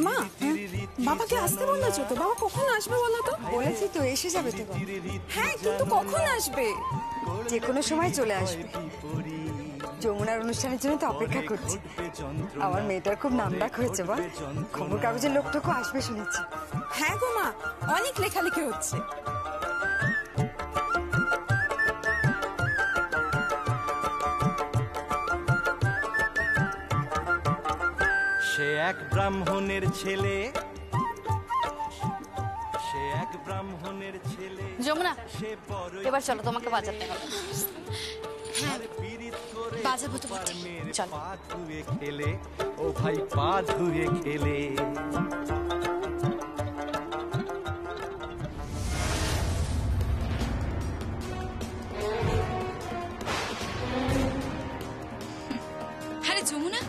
মা, বাবাকে আসতে বলেছো তো? বাবা কখন আসবে বলো তো? বলেছি তো, এসে যাবে তো। হ্যাঁ, কিন্তু কখন আসবে? যে কোনো সময় চলে আসবে। যমুনার অনুষ্ঠানের জন্য তো অপেক্ষা করছি। আমার মেয়েটার খুব নামডাক হয়েছে, বা খবর কাগজের লোকটাকে আসবে শুনেছি। হ্যাঁ গো মা, অনেক লেখালেখি হচ্ছে। সে এক ব্রাহ্মণের ছেলে, সে এক ব্রাহ্মণের ছেলে। যমুনা, এবার চলো, তোমাকে বাজাতে হবে। হ্যাঁ, বাজাবো তো বটে। চলো। পা ধুয়ে খেলে, ও ভাই পা ধুয়ে খেলে। আরে যমুনা,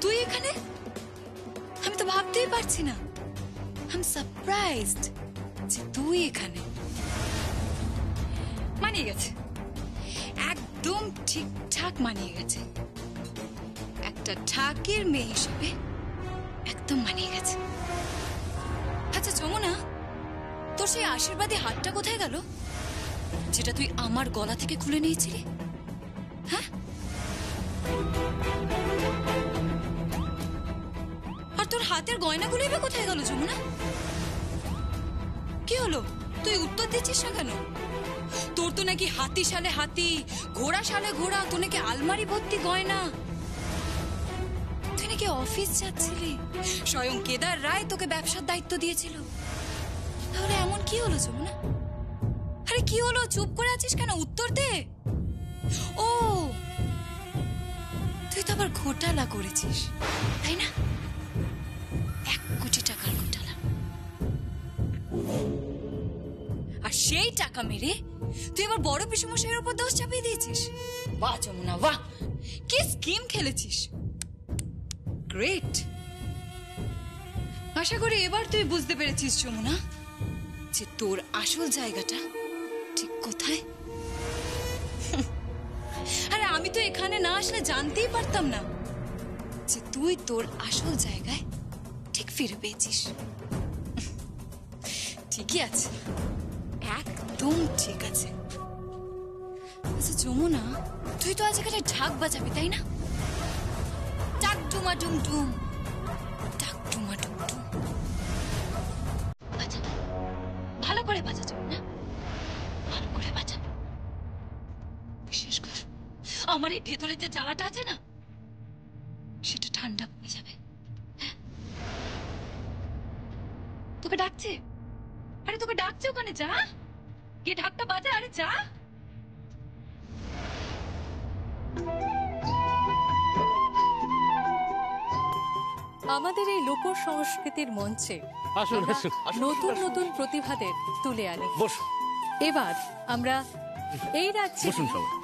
তুই এখানে? আমি তো ভাবতেই পারছি না। আই এম সারপ্রাইজড যে তুই এখানে। মানিয়ে গেছে, একদম ঠিকঠাক মানিয়ে গেছে। একটা ঠাকের মেয়ে হিসেবে একদম মানিয়ে গেছে। আচ্ছা যমুনা, তোর সেই আশীর্বাদী হাতটা কোথায় গেল, যেটা তুই আমার গলা থেকে খুলে নিয়েছিলি? হ্যাঁ, আর তোর হাতের গয়নাগুলোই বা কোথায় গেল যমুনা? কি হলো, তুই উত্তর দিচ্ছিস না কেন? তোর তো নাকি হাতি সালে হাতি, ঘোড়া সালে ঘোড়া, তোর নাকি আলমারি ভর্তি গয়না। তুই নাকি অফিস যাচ্ছিলি, স্বয়ং কেদার রায় তোকে ব্যবসার দায়িত্ব দিয়েছিল। তাহলে এমন কি হলো যমুনা? আরে কি হলো, চুপ করে আছিস কেন? উত্তর দে। ও, তুই তো আবার ঘোটালা করেছিস, তাই না? 1 কোটি টাকার ঘোটালা। আর সেই টাকা মেরে তুই আবার বড় পিসমশাইয়ের উপর দোষ চাপিয়ে দিয়েছিস। বাহ যমুনা, বাহ, কি স্কিম খেলেছিস। গ্রেট। আশা করি এবার তুই বুঝতে পেরেছিস যমুনা, যে তোর আসল জায়গাটা ঠিক কোথায়। আরে আমি তো এখানে না আসলে জানতেই পারতাম না যে তুই তোর আসল জায়গায় ঠিক ফিরে পেয়েছিস। ঠিকই আছে, একদম ঠিক আছে। আচ্ছা যমুনা, তুই তো আজ এখানে ঢাক বাজাবি, তাই না? ডাক ডুমা ডুম ডুম, ডাক ডুমা ডুম ডুম। বাজা, ভালো করে বাজা যমুনা, ভালো করে বাজা। বিশেষ করে আমার এই ভেতরে যে জ্বালাটা আছে না, সেটা ঠান্ডা হয়ে যাবে। তোকে ডাকছে, আরে তোকে ডাকছে, ওখানে যা, গিয়ে ঢাকটা বাজা। আরে যা। আমাদের এই লোক সংস্কৃতির মঞ্চে নতুন নতুন প্রতিভাদের তুলে আনি। এবার আমরা এই রাজ্যে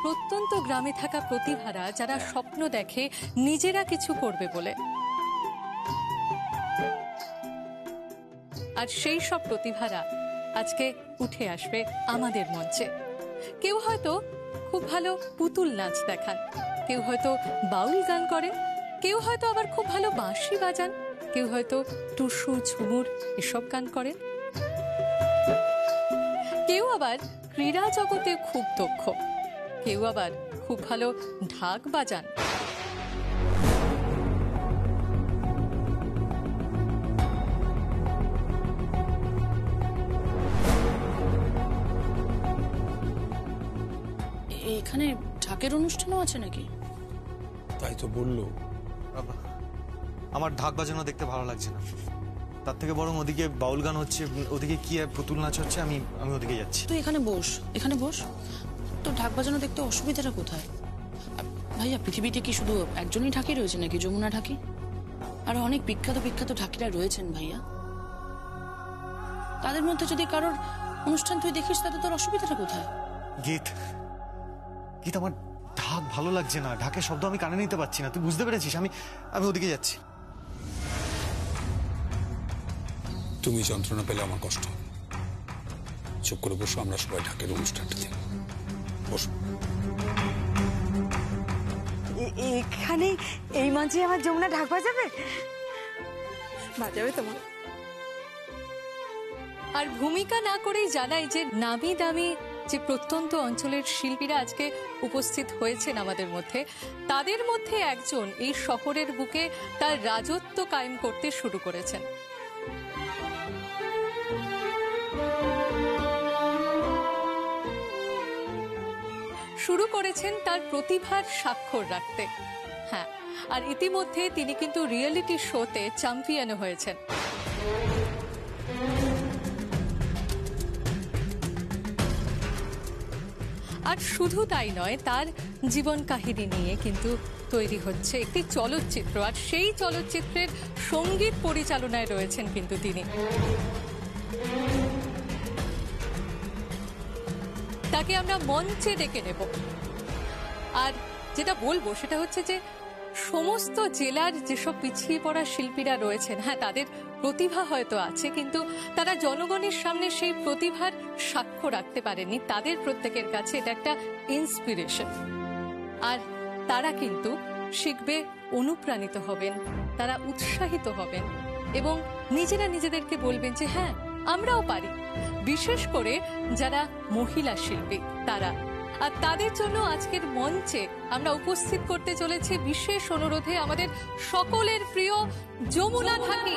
প্রত্যন্ত গ্রামে থাকা প্রতিভারা যারা স্বপ্ন দেখে নিজেরা কিছু করবে বলে, আর সেই সব প্রতিভারা আজকে উঠে আসবে আমাদের মঞ্চে। কেউ হয়তো খুব ভালো পুতুল নাচ দেখান, কেউ হয়তো বাউল গান করেন, কেউ হয়তো আবার খুব ভালো বাঁশি বাজান, কেউ হয়তো টুসু ঝুমুর এসব গান করেন, কেউ আবার ক্রীড়া জগতে খুব দক্ষ, কেউ আবার খুব ভালো ঢাক বাজান। এখানে ঢাকের অনুষ্ঠানও আছে নাকি? তাই তো বললো। আমার ঢাক বাজানো দেখতে ভালো লাগছে না, তার থেকে বরং ওদিকে বাউল গান হচ্ছে, ওদিকে কি পুতুল নাচ হচ্ছে, আমি ওদিকে যাচ্ছি। তুই এখানে বস, এখানে বস। তো ঢাক বাজানো দেখতে অসুবিধাটা কোথায়? ভাইয়া, পৃথিবীতে কি শুধু একজনই ঢাকি রয়েছে নাকি? যমুনা ঢাকি, আর অনেক বিখ্যাত বিখ্যাত ঢাকিরা রয়েছেন ভাইয়া। তাদের মধ্যে যদি কারোর অনুষ্ঠান তুই দেখিস, তাতে তোর অসুবিধাটা কোথায়? গীত, আমার ঢাক ভালো লাগছে না, ঢাকের শব্দ আমি কানে নিতে পারছি না, তুই বুঝতে পেরেছিস? আমি ওদিকে যাচ্ছি। তুমি যন্ত্রণা পেলে আমার কষ্ট হবে। চুপ করে বসো, আমরা সবাই ঢাকের অনুষ্ঠানটা দেখব। বসো। এখানে এই মঞ্চে আমার যমুনা ঢাক বাজাবে? বাজাবে তো মা? আর ভূমিকা না করেই জানাই যে নামি দামি যে প্রত্যন্ত অঞ্চলের শিল্পীরা আজকে উপস্থিত হয়েছেন আমাদের মধ্যে, তাদের মধ্যে একজন এই শহরের বুকে তার রাজত্ব কায়েম করতে শুরু করেছেন। শুরু করেছেন তার প্রতিভার স্বাক্ষর রাখতে। হ্যাঁ, আর ইতিমধ্যে তিনি কিন্তু রিয়েলিটি শোতে চ্যাম্পিয়ন হয়েছেন। আর শুধু তাই নয়, তার জীবন কাহিনী নিয়ে কিন্তু তৈরি হচ্ছে একটি চলচ্চিত্র, আর সেই চলচ্চিত্রের সঙ্গীত পরিচালনায় রয়েছেন কিন্তু তিনি। তাকে আমরা মঞ্চে ডেকে নেব। আর যেটা বলবো সেটা হচ্ছে যে সমস্ত জেলার যেসব পিছিয়ে পড়া শিল্পীরা রয়েছেন, হ্যাঁ তাদের প্রতিভা হয়তো আছে, কিন্তু তারা জনগণের সামনে সেই প্রতিভার সাক্ষ্য রাখতে পারেনি। তাদের প্রত্যেকের কাছে এটা একটা ইন্সপিরেশন। আর তারা কিন্তু শিখবে, অনুপ্রাণিত হবেন, তারা উৎসাহিত হবেন এবং নিজেরা নিজেদেরকে বলবেন যে হ্যাঁ আমরাও পারি। বিশেষ করে যারা মহিলা শিল্পী তারা। আর তাদের জন্য আজকের মঞ্চে আমরা উপস্থিত করতে চলেছি বিশেষ অনুরোধে আমাদের সকলের প্রিয় যমুনা ঢাকি।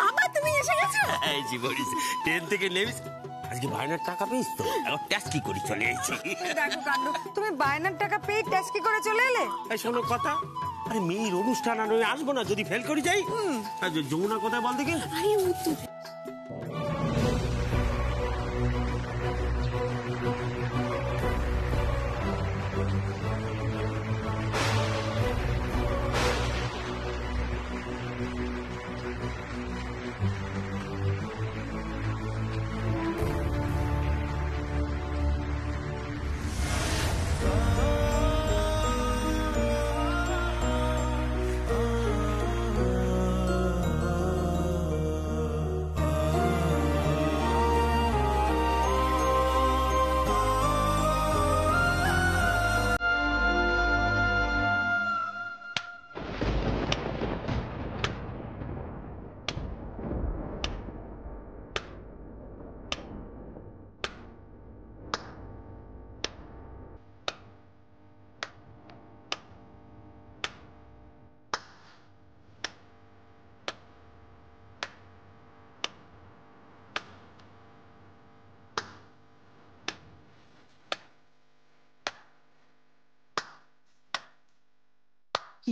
বাবা তুমি এসে গেছো? এই জি বলিস, ট্রেন থেকে নেমিস আজকে বায়নার টাকা পেয়েছ তো, এখন ট্যাক্স কি করে চলে এসেছি। দেখো কাণ্ড, তুমি বায়নার টাকা পেয়ে ট্যাক্স কি করে চলে এলে? এই শোনো কথা, আরে মেয়ের অনুষ্ঠান আর আমি আসবো না যদি ফেল করে যাই। যমুনা কোথায় বল দেখি? আরে ও তো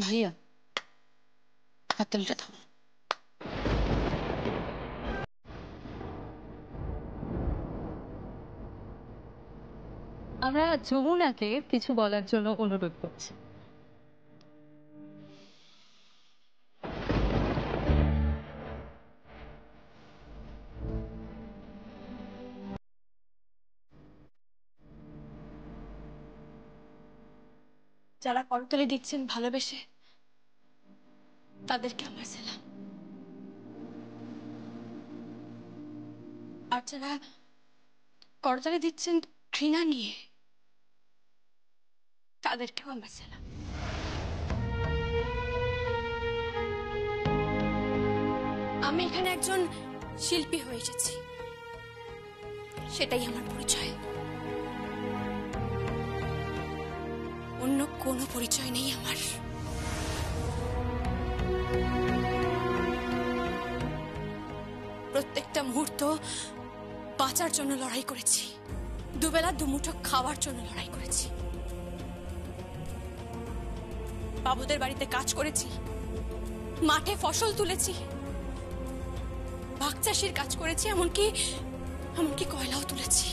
ভাইয়া হাততালিটা থাম। আমরা যমুনাকে কিছু বলার জন্য অনুরোধ করছি। যারা করতালি দিচ্ছেন ভালোবেসে, তাদেরকে আমার সালাম। আর যারা করতালি দিচ্ছেন ঘৃণা নিয়ে, তাদেরকেও আমার সালাম। আমি এখানে একজন শিল্পী হয়ে এসেছি, সেটাই আমার পরিচয়। অন্য কোনো পরিচয় নেই আমার। প্রত্যেকটা মুহূর্ত বাঁচার জন্য লড়াই করেছি, দুবেলা দুমুঠো খাওয়ার জন্য লড়াই করেছি। বাবুদের বাড়িতে কাজ করেছি, মাঠে ফসল তুলেছি, বাগচাষির কাজ করেছি, এমনকি কয়লাও তুলেছি।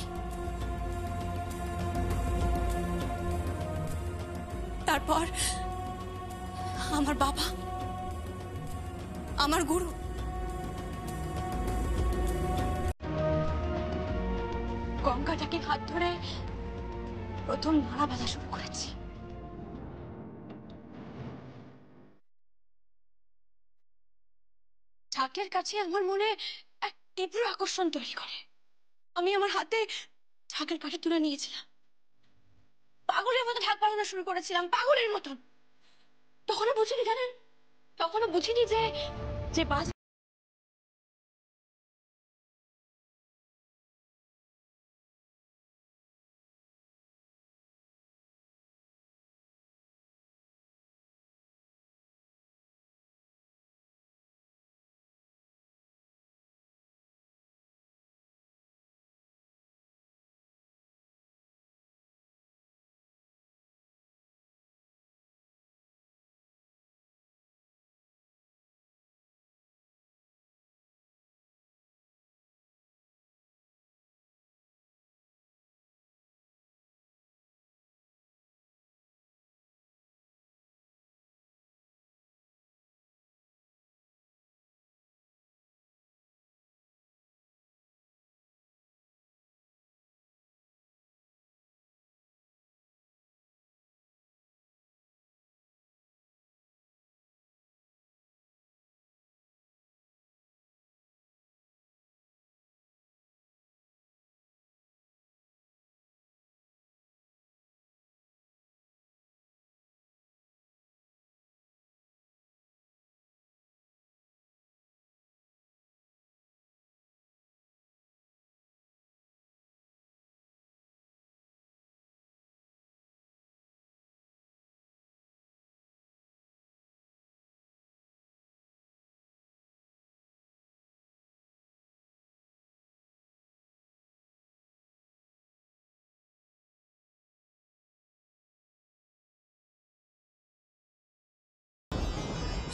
তারপর আমার বাবা আমার গুরু। গঙ্গাটাকে হাত ধরে প্রথম মারা বাঁধা শুরু করেছি। ঢাকের কাছে আমার মনে এক তীব্র আকর্ষণ তৈরি করে। আমি আমার হাতে ঢাকের কাঠি তুলে নিয়েছিলাম, পাগলের মতো ঢাক বাজানো শুরু করেছিলাম, পাগলের মতন। তখনও বুঝিনি, জানেন, তখনও বুঝিনি যে যে বাজ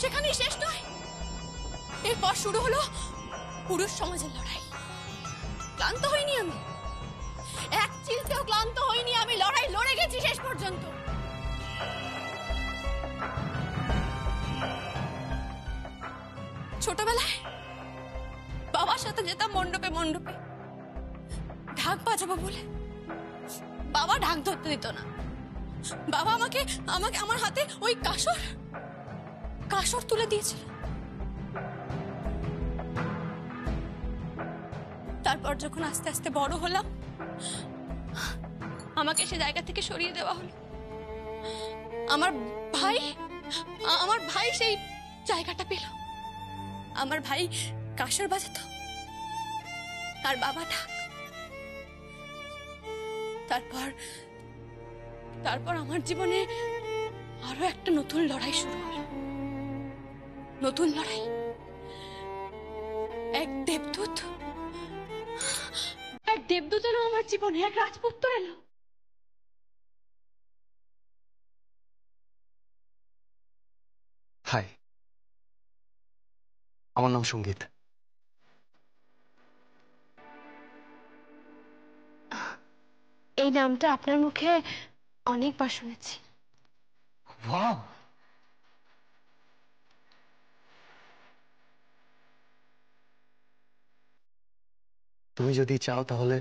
সেখানেই শেষ নয়, এরপর শুরু হলো পুরুষ সমাজের লড়াই। ক্লান্ত হইনি আমি, এক চিলতেও ক্লান্ত হইনি আমি, লড়াই লড়ে গেছি শেষ পর্যন্ত। ছোটবেলায় বাবার সাথে যেতাম মণ্ডপে মণ্ডপে ঢাক বাজাবো বলে। বাবা ঢাক ধরতে দিত না। বাবা আমাকে আমাকে আমার হাতে ওই কাসর তুলে দিয়েছিল। তারপর যখন আস্তে আস্তে বড় হলাম, আমাকে সে জায়গা থেকে সরিয়ে দেওয়া হলো। আমার ভাই সেই জায়গাটা পেল। আমার ভাই কাসর বাজাতো আর বাবা ঢাক। তারপর আমার জীবনে আরো একটা নতুন লড়াই শুরু হলো। নতুন লড়াই। এক দেবদূত এলো আমার জীবনে, এক রাজপুত্র এলো। হাই, আমার নাম সঙ্গীত। এই নামটা আপনার মুখে অনেকবার শুনেছি। ওয়াও, তুমি যদি চাও তাহলে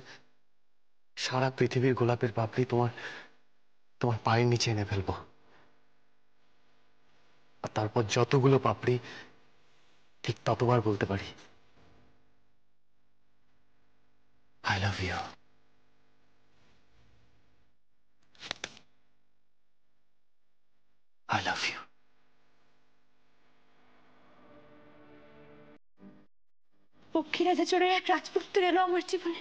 সারা পৃথিবীর গোলাপের পাপড়ি তোমার পায়ের নিচে এনে ফেলবো, আর তারপর যতগুলো পাপড়ি ঠিক ততবার বলতে পারি I love you. I love you. পক্ষীরাজে চড়ে এক রাজপুত্র এলো আমার জীবনে।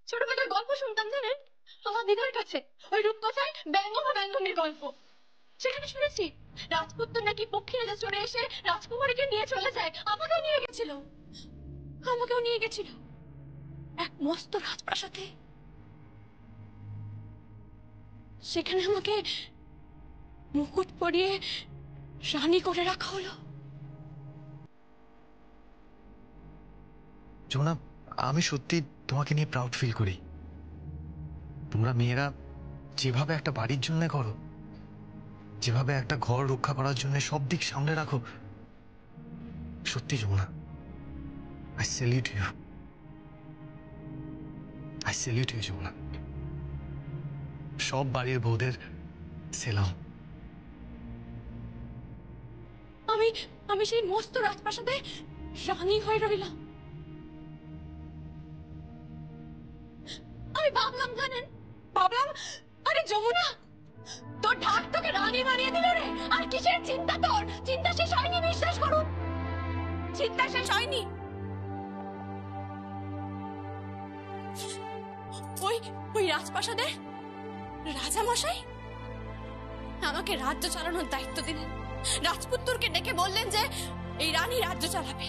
ছোটবেলায় গল্প শুনতাম, জানেন, আমার দিদার কাছে ওই রূপকথায় ব্যঙ্গমীর গল্প। সেখানে শুনেছি রাজপুত্র নাকি পক্ষীরাজে চড়ে এসে রাজকুমারীকে নিয়ে চলে যায়। আমাকেও নিয়ে গেছিল এক মস্ত রাজপ্রাসাদে। সেখানে আমাকে মুকুট পরিয়ে রানী করে রাখা হলো। জোনা, আমি সত্যি তোমাকে নিয়ে প্রাউড ফিল করি। তোমরা মেয়েরা যেভাবে একটা বাড়ির জন্য করো, যেভাবে একটা ঘর রক্ষা করার জন্য সব দিক সামলে রাখো, সত্যি Jamuna, I salute you. I salute you Jamuna. সব বাড়ির বউদের সেলাম। আমি সেই মস্ত রাজপ্রাসাদে রানী হয়ে রইলাম। আমি ভাবলাম, জানেন, ভাবলাম আরে যমুনা, তোর ঢাক তোকে রানী বানিয়ে দিল রে। আর কিসের চিন্তা তোর? চিন্তা শেষ হয়নি, বিশ্বাস করুন, চিন্তা শেষ হয়নি। ওই রাজপ্রাসাদে রাজা মশাই আমাকে রাজ্য চালানোর দায়িত্ব দিলেন। রাজপুত্রকে ডেকে বললেন যে এই রানী রাজ্য চালাবে।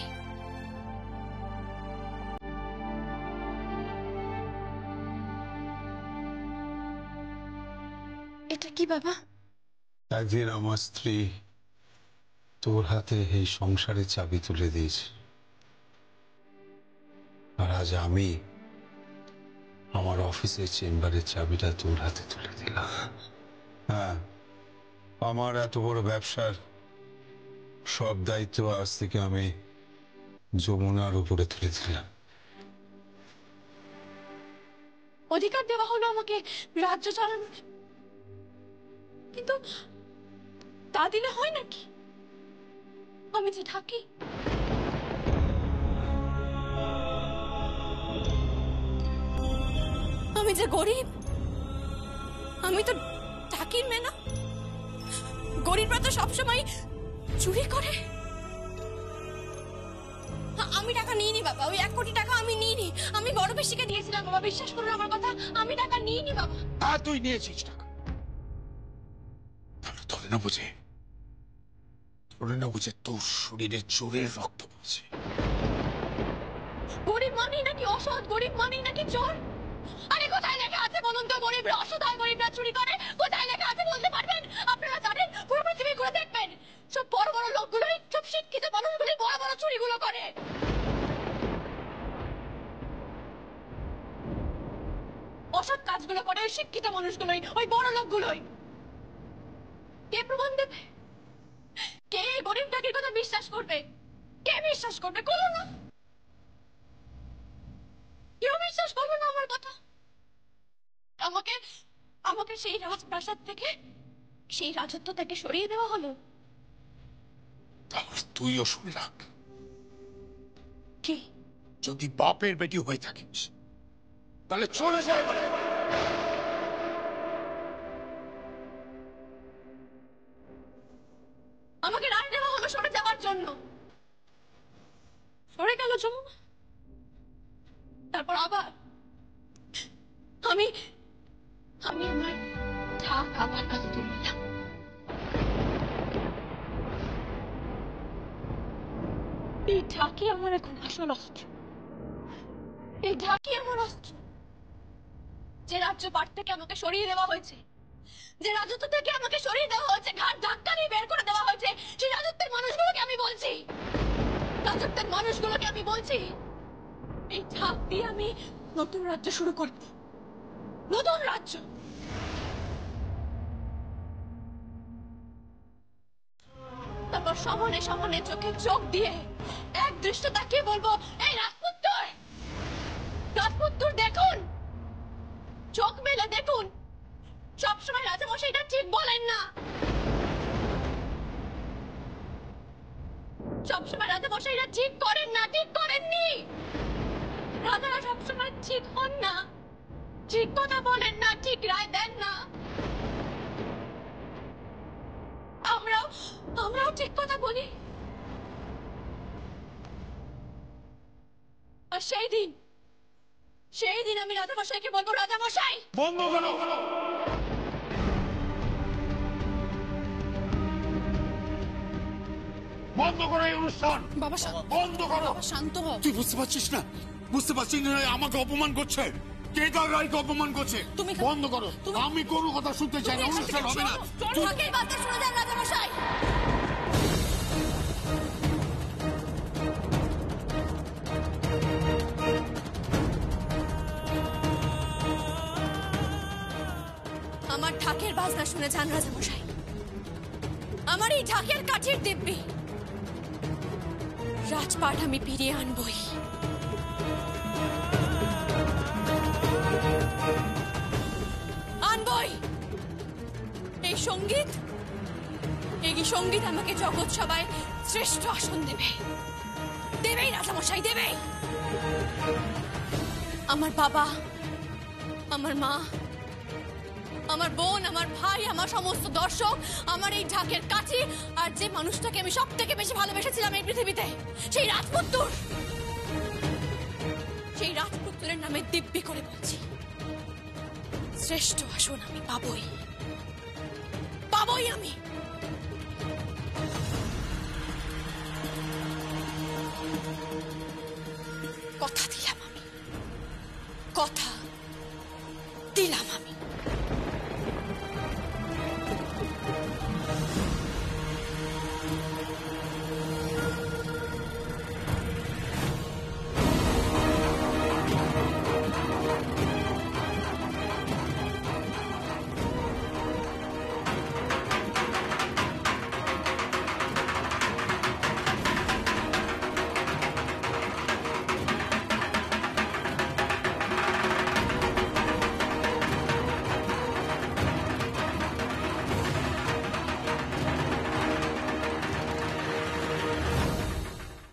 এটা কি বাবা? একদিন আমার স্ত্রী তোর হাতে এই সংসারের চাবি তুলে দিয়েছে, আর আজ আমি আমার অফিসের চেম্বারের চাবিটা তোর হাতে তুলে দিলাম। হ্যাঁ, আমার এত বড় ব্যবসার সব দায়িত্ব আজ থেকে আমি যমুনার উপরে তুলে দিলাম। অধিকার দেওয়া হলো আমাকে রাজ্য চালানোর, কিন্তু তা দিলে হয় নাকি? আমি যে থাকি, আমি যে গরিব, আমি তো টাকির মেয়ে না। গরিবরা তো সবসময় চুরি করে। আমি টাকা নিইনি বাবা, ওই 1 কোটি টাকা আমি নিইনি। আমি বড় বেশিকে দিয়েছিলাম বাবা, বিশ্বাস করুন আমার কথা, আমি টাকা নিইনি বাবা। তুই নিয়েছিস টাকা? ধরে না বুঝে, ধরে না বুঝে তোর শরীরে চোরের রক্ত পড়ছে। গরিব মানেই নাকি অসৎ? গরিব মানেই নাকি চোর? আরে কোথায় লেখা আছে বলুন তো গরিবরা অসৎ হয়, গরিবরা চুরি করে? কোথায় লেখা আছে বলতে পারবেন? আপনারা জানেন? পুরো পৃথিবী ঘুরে দেখবেন, সব বড় বড় লোকগুলোই, সব শিক্ষিত মানুষগুলি বড় বড় চুরিগুলো করে। অসৎ কাজগুলো করে ওই শিক্ষিত মানুষগুলোই, ওই বড় লোকগুলোই। কে প্রমাণ দেবে? কে গরিব টাকির কথা বিশ্বাস করবে? কে বিশ্বাস করবে? করো না, কেউ বিশ্বাস করবে না আমার কথা। আমাকে সেই রাজপ্রাসাদ থেকে, সেই রাজত্ব থেকে সরিয়ে দেওয়া হলো। তাহলে তুইও শুনে রাখ, কি? যদি বাপের বেটি হয়ে থাকিস তাহলে চলে যায়। আমাকে রায় দেওয়া হলো সরে যাওয়ার জন্য। সরে গেল যমুনা, তারপর আবার আমি আমার ঢাক আবার কাছে তুললাম। এই ঢাকি আমার এখন আসল অস্ত্র। এই ঢাকি আমার অস্ত্র। যে রাজ্য পাঠ থেকে আমাকে সরিয়ে দেওয়া হয়েছে, যে রাজত্ব থেকে আমাকে সরিয়ে দেওয়া হয়েছে, ঘাট ধাক্কা দিয়ে বের করে দেওয়া হয়েছে, সেই রাজত্বের মানুষগুলোকে আমি বলছি, রাজত্বের মানুষগুলোকে আমি বলছি, এই ঢাক দিয়ে আমি নতুন রাজ্য শুরু করব। নতুন রাজ্য। তারপর সমানে সমানে চোখে চোখ দিয়ে এক দৃষ্টি তাকিয়ে বলবো, এই রাজপুত্র, রাজপুত্র দেখুন, চোখ মেলে দেখুন, সবসময় রাজামশাইটা ঠিক বলেন না, সবসময় রাজামশাইরা ঠিক করেন না, ঠিক করেননি। রাজারা সবসময় ঠিক হন না, ঠিক কথা বলেন না, ঠিক রায় দেন না। আমরাও ঠিক কথা বলি। আর সেই দিন আমি রাজামশাইকে বলবো, রাজামশাই বন্ধ করো। বন্ধ করো এই অনুষ্ঠান। বাবা বন্ধ করো। শান্ত হও। তুই বুঝতে পারছিস না? বুঝতে পারছিস না আমাকে অপমান করছে? কে তার রায়কে অপমান করছে? বন্ধ করো। আমি কোনো কথা শুনতে চাই না, অনুষ্ঠান হবে না। ঢাকের বার্তা শুনে যান রাজামশাই। আমার ঢাকের বাজনা শুনে যান রাজামশাই। আমার এই ঢাকের কাঠির দিব্যি রাজপাট আমি ফিরিয়ে আনবই। আনবই। এই সঙ্গীত আমাকে জগৎ সভায় শ্রেষ্ঠ আসন দেবে, দেবেই রাজামশাই, দেবেই। আমার বাবা, আমার মা, আমার বোন, আমার ভাই, আমার সমস্ত দর্শক, আমার এই ঢাকের কাঠি, আর যে মানুষটাকে আমি সব থেকে বেশি ভালোবেসেছিলাম এই পৃথিবীতে, সেই রাজপুত্রের নামে দিব্যি করে বলছি, শ্রেষ্ঠ আসন আমি পাবই, পাবই আমি। কথা দিলাম আমি, কথা